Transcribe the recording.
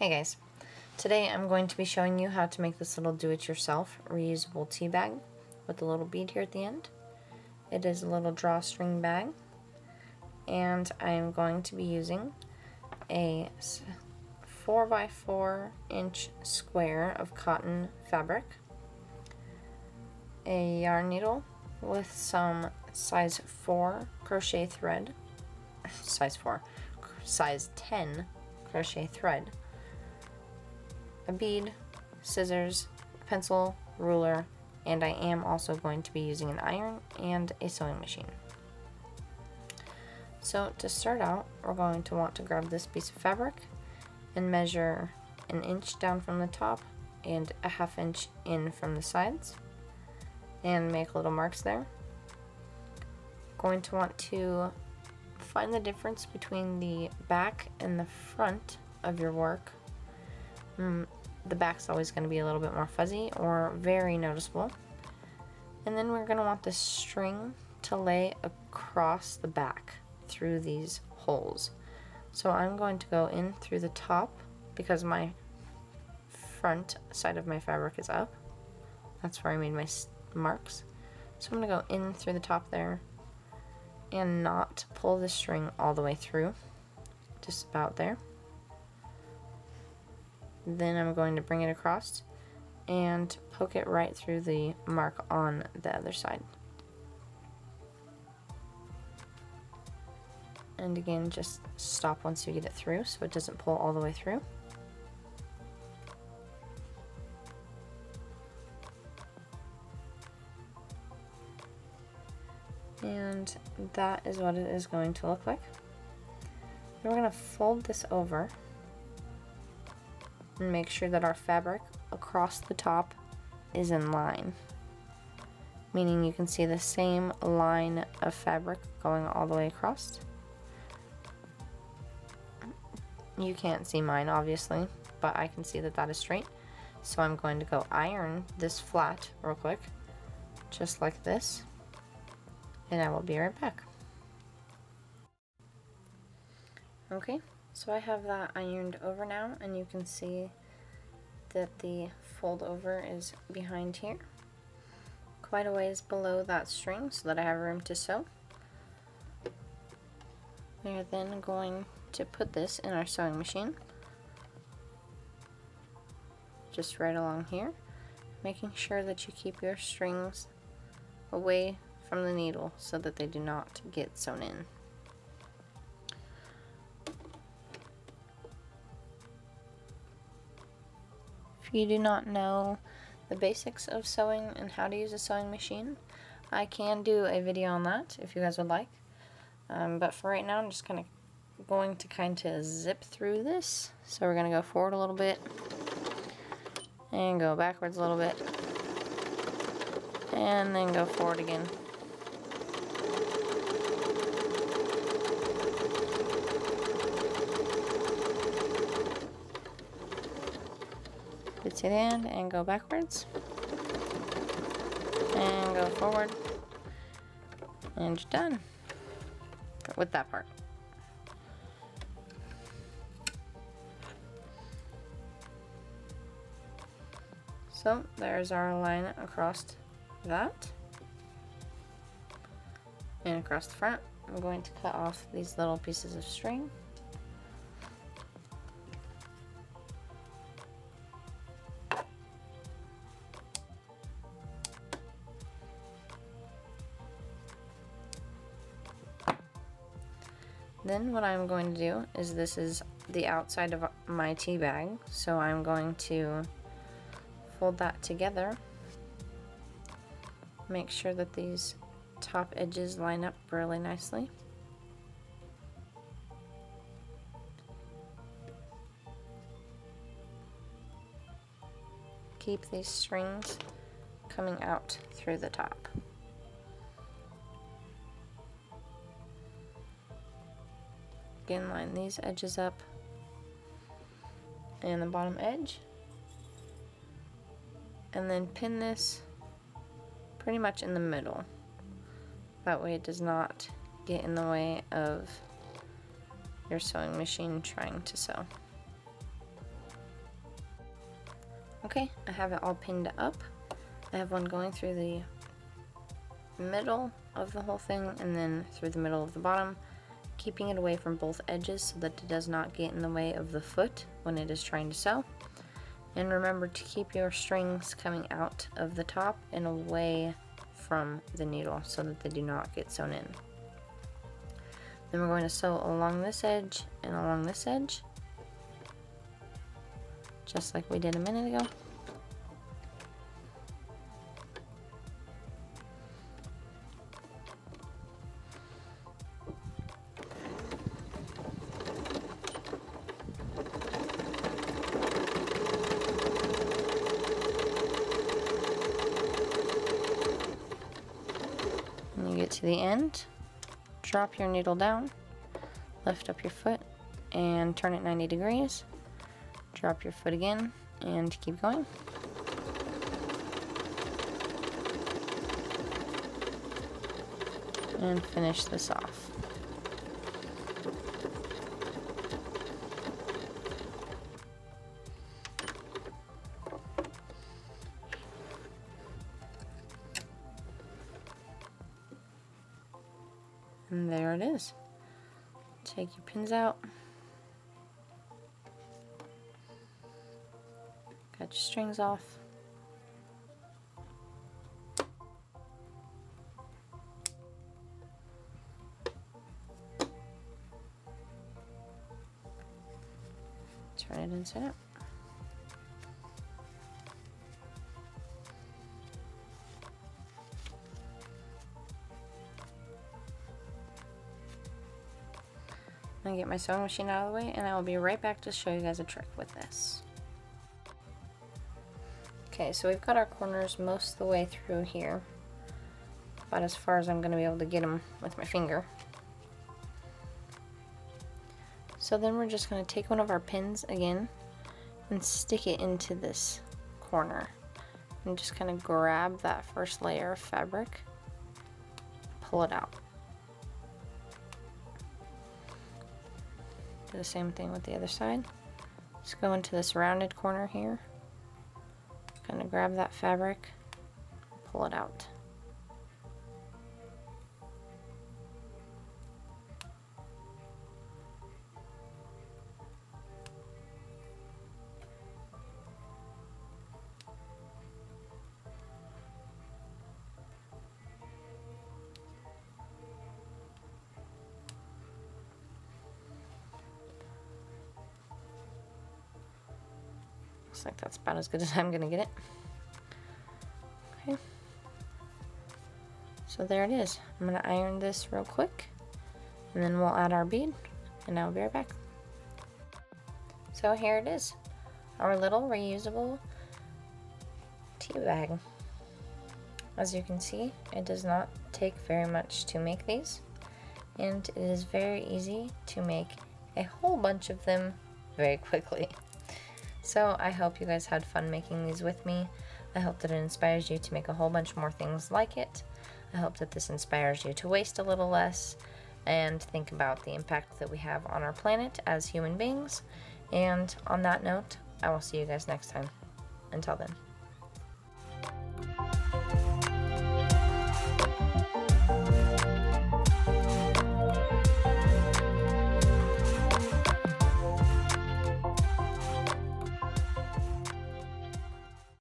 Hey guys, today I'm going to be showing you how to make this little do-it-yourself reusable tea bag with a little bead here at the end. It is a little drawstring bag, and I am going to be using a 4x4 inch square of cotton fabric, a yarn needle with some size 4 crochet thread, size 10 crochet thread, a bead, scissors, pencil, ruler, and I am also going to be using an iron and a sewing machine. So to start out, we're going to want to grab this piece of fabric and measure 1 inch down from the top and a 1/2 inch in from the sides and make little marks there. Going to want to find the difference between the back and the front of your work. The back's always going to be a little bit more fuzzy or very noticeable. And then we're going to want the string to lay across the back through these holes. So I'm going to go in through the top because my front side of my fabric is up. That's where I made my marks. So I'm going to go in through the top there and not pull the string all the way through, just about there. Then I'm going to bring it across and poke it right through the mark on the other side. And again, just stop once you get it through so it doesn't pull all the way through. And that is what it is going to look like. Then we're going to fold this over and make sure that our fabric across the top is in line, meaning you can see the same line of fabric going all the way across. You can't see mine obviously, but I can see that that is straight, so I'm going to go iron this flat real quick, just like this, and I will be right back. Okay, so I have that ironed over now, and you can see that the fold over is behind here, quite a ways below that string so that I have room to sew. We are then going to put this in our sewing machine, just right along here, making sure that you keep your strings away from the needle so that they do not get sewn in. If you do not know the basics of sewing and how to use a sewing machine, I can do a video on that if you guys would like. But for right now, I'm just going to zip through this. So we're going to go forward a little bit and go backwards a little bit and then go forward again. To the end and go backwards and go forward, and you're done with that part. So there's our line across that and across the front. I'm going to cut off these little pieces of string. Then what I'm going to do is, this is the outside of my tea bag, so I'm going to fold that together, make sure that these top edges line up really nicely. Keep these strings coming out through the top. Again, line these edges up and the bottom edge, and then pin this pretty much in the middle. That way it does not get in the way of your sewing machine trying to sew. Okay, I have it all pinned up. I have one going through the middle of the whole thing and then through the middle of the bottom, keeping it away from both edges so that it does not get in the way of the foot when it is trying to sew. And remember to keep your strings coming out of the top and away from the needle so that they do not get sewn in. Then we're going to sew along this edge and along this edge, just like we did a minute ago. When you get to the end, drop your needle down, lift up your foot and turn it 90 degrees. Drop your foot again and keep going. And finish this off. And there it is. Take your pins out. Got your strings off. Turn it inside out. I'm gonna get my sewing machine out of the way and I will be right back to show you guys a trick with this. Okay, so we've got our corners most of the way through here, about as far as I'm going to be able to get them with my finger. So then we're just going to take one of our pins again and stick it into this corner and just kind of grab that first layer of fabric, pull it out. Do the same thing with the other side. Just go into this rounded corner here. Kind of grab that fabric, pull it out. Looks like that's about as good as I'm gonna get it. Okay. So there it is. I'm gonna iron this real quick and then we'll add our bead and I'll be right back. So here it is, our little reusable tea bag. As you can see, it does not take very much to make these, and it is very easy to make a whole bunch of them very quickly. So I hope you guys had fun making these with me. I hope that it inspires you to make a whole bunch more things like it. I hope that this inspires you to waste a little less and think about the impact that we have on our planet as human beings. And on that note, I will see you guys next time. Until then.